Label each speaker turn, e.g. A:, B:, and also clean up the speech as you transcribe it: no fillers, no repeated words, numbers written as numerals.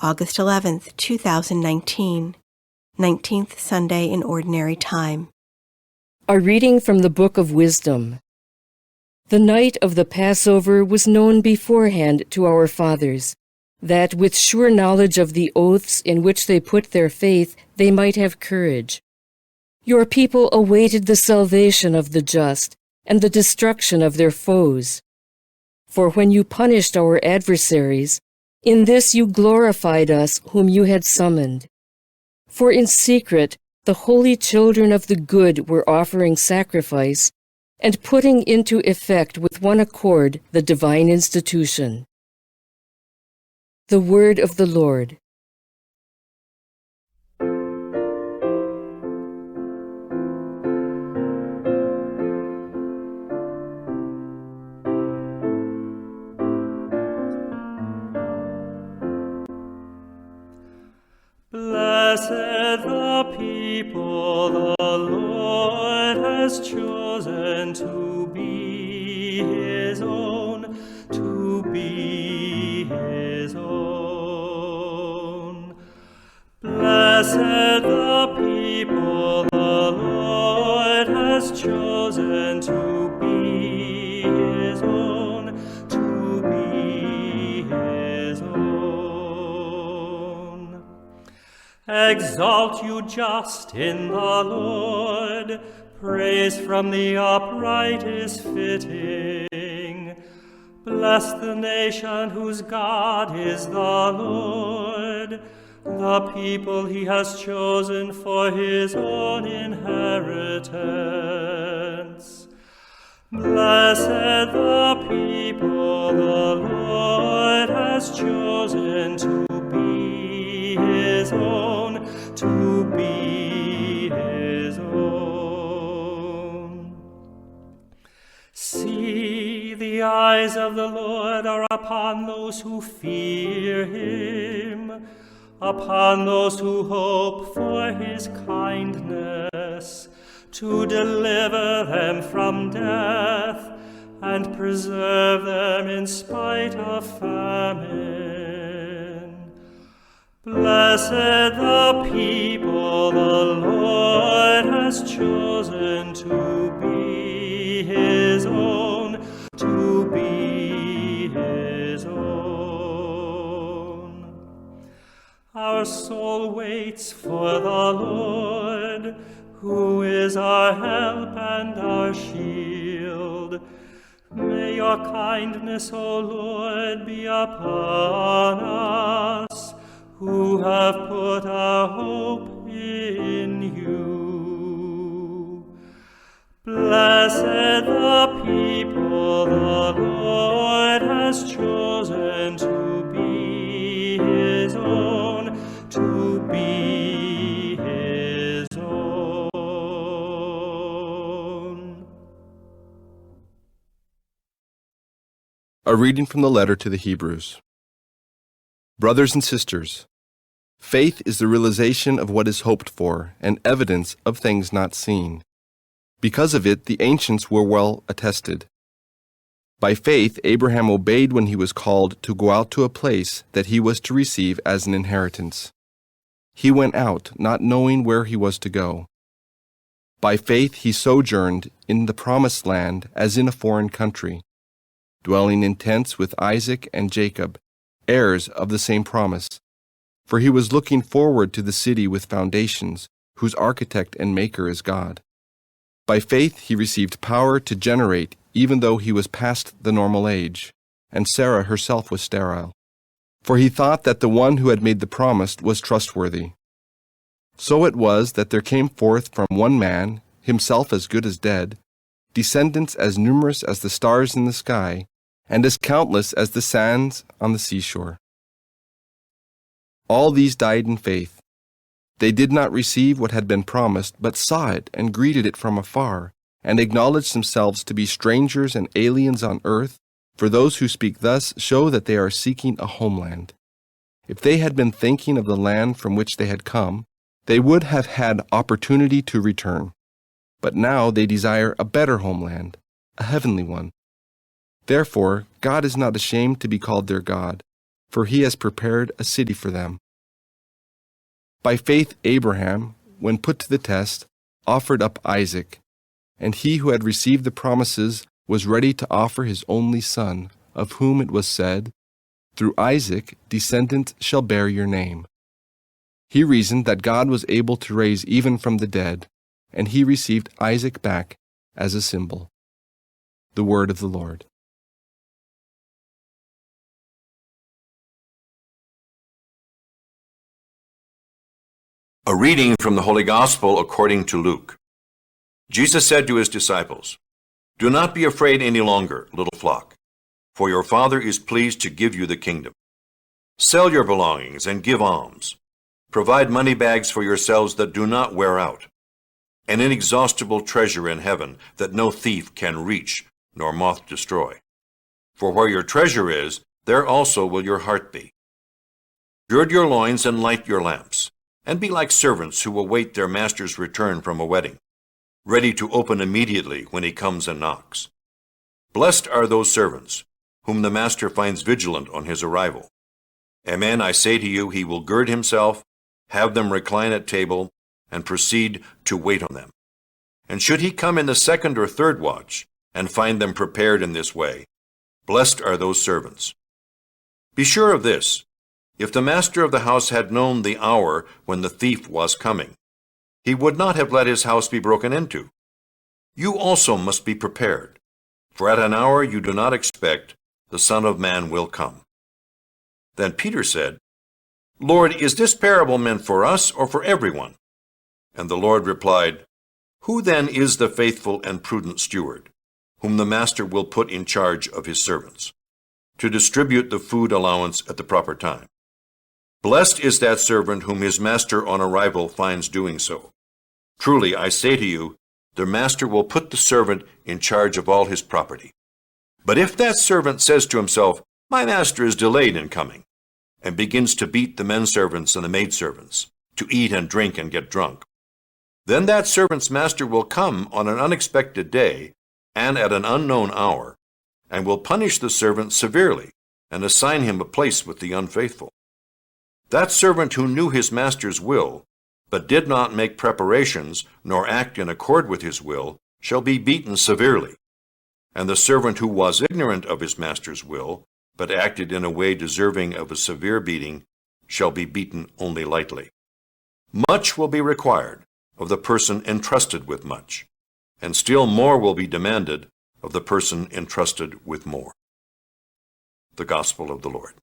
A: August 11th, 2019, 19th Sunday in Ordinary Time.
B: A reading from the Book of Wisdom. The night of the Passover was known beforehand to our fathers, that with sure knowledge of the oaths in which they put their faith, they might have courage. Your people awaited the salvation of the just and the destruction of their foes. For when you punished our adversaries, in this you glorified us whom you had summoned. For in secret the holy children of the good were offering sacrifice and putting into effect with one accord the divine institution. The Word of the Lord.
C: Blessed the people the Lord has chosen to be His own, to be His own. Blessed the people the Lord has chosen to be His own, to be His own. Exalt you just in the Lord, praise from the upright is fitting. Bless the nation whose God is the Lord, the people He has chosen for His own inheritance. Blessed the people the Lord has chosen to be His own, to be His own. See, the eyes of the Lord are upon those who fear Him, upon those who hope for His kindness, to deliver them from death and preserve them in spite of famine. Blessed the people the Lord has chosen to be His own, to be His own. Our soul waits for the Lord, who is our help and our shield. May your kindness, O Lord, be upon us, who have put our hope in you. Blessed the people the Lord has chosen to be His own, to be His own.
D: A reading from the letter to the Hebrews. Brothers and sisters, faith is the realization of what is hoped for and evidence of things not seen. Because of it, the ancients were well attested. By faith, Abraham obeyed when he was called to go out to a place that he was to receive as an inheritance. He went out, not knowing where he was to go. By faith, he sojourned in the promised land as in a foreign country, dwelling in tents with Isaac and Jacob, heirs of the same promise. For he was looking forward to the city with foundations, whose architect and maker is God. By faith he received power to generate, even though he was past the normal age, and Sarah herself was sterile. For he thought that the one who had made the promise was trustworthy. So it was that there came forth from one man, himself as good as dead, descendants as numerous as the stars in the sky, and as countless as the sands on the seashore. All these died in faith. They did not receive what had been promised, but saw it and greeted it from afar, and acknowledged themselves to be strangers and aliens on earth, for those who speak thus show that they are seeking a homeland. If they had been thinking of the land from which they had come, they would have had opportunity to return. But now they desire a better homeland, a heavenly one. Therefore, God is not ashamed to be called their God, for he has prepared a city for them. By faith Abraham, when put to the test, offered up Isaac, and he who had received the promises was ready to offer his only son, of whom it was said, "Through Isaac descendants shall bear your name." He reasoned that God was able to raise even from the dead, and he received Isaac back as a symbol. The word of the Lord.
E: A reading from the Holy Gospel according to Luke. Jesus said to his disciples, "Do not be afraid any longer, little flock, for your Father is pleased to give you the kingdom. Sell your belongings and give alms. Provide money bags for yourselves that do not wear out, an inexhaustible treasure in heaven that no thief can reach nor moth destroy. For where your treasure is, there also will your heart be. Gird your loins and light your lamps, and be like servants who await their master's return from a wedding, ready to open immediately when he comes and knocks. Blessed are those servants whom the master finds vigilant on his arrival. Amen, I say to you, he will gird himself, have them recline at table, and proceed to wait on them. And should he come in the second or third watch, and find them prepared in this way, blessed are those servants. Be sure of this, if the master of the house had known the hour when the thief was coming, he would not have let his house be broken into. You also must be prepared, for at an hour you do not expect, the Son of Man will come." Then Peter said, "Lord, is this parable meant for us or for everyone?" And the Lord replied, "Who then is the faithful and prudent steward, whom the master will put in charge of his servants, to distribute the food allowance at the proper time? Blessed is that servant whom his master on arrival finds doing so. Truly, I say to you, the master will put the servant in charge of all his property. But if that servant says to himself, 'My master is delayed in coming,' and begins to beat the men servants and the maidservants, to eat and drink and get drunk, then that servant's master will come on an unexpected day and at an unknown hour, and will punish the servant severely and assign him a place with the unfaithful. That servant who knew his master's will, but did not make preparations nor act in accord with his will, shall be beaten severely. And the servant who was ignorant of his master's will, but acted in a way deserving of a severe beating, shall be beaten only lightly. Much will be required of the person entrusted with much, and still more will be demanded of the person entrusted with more." The Gospel of the Lord.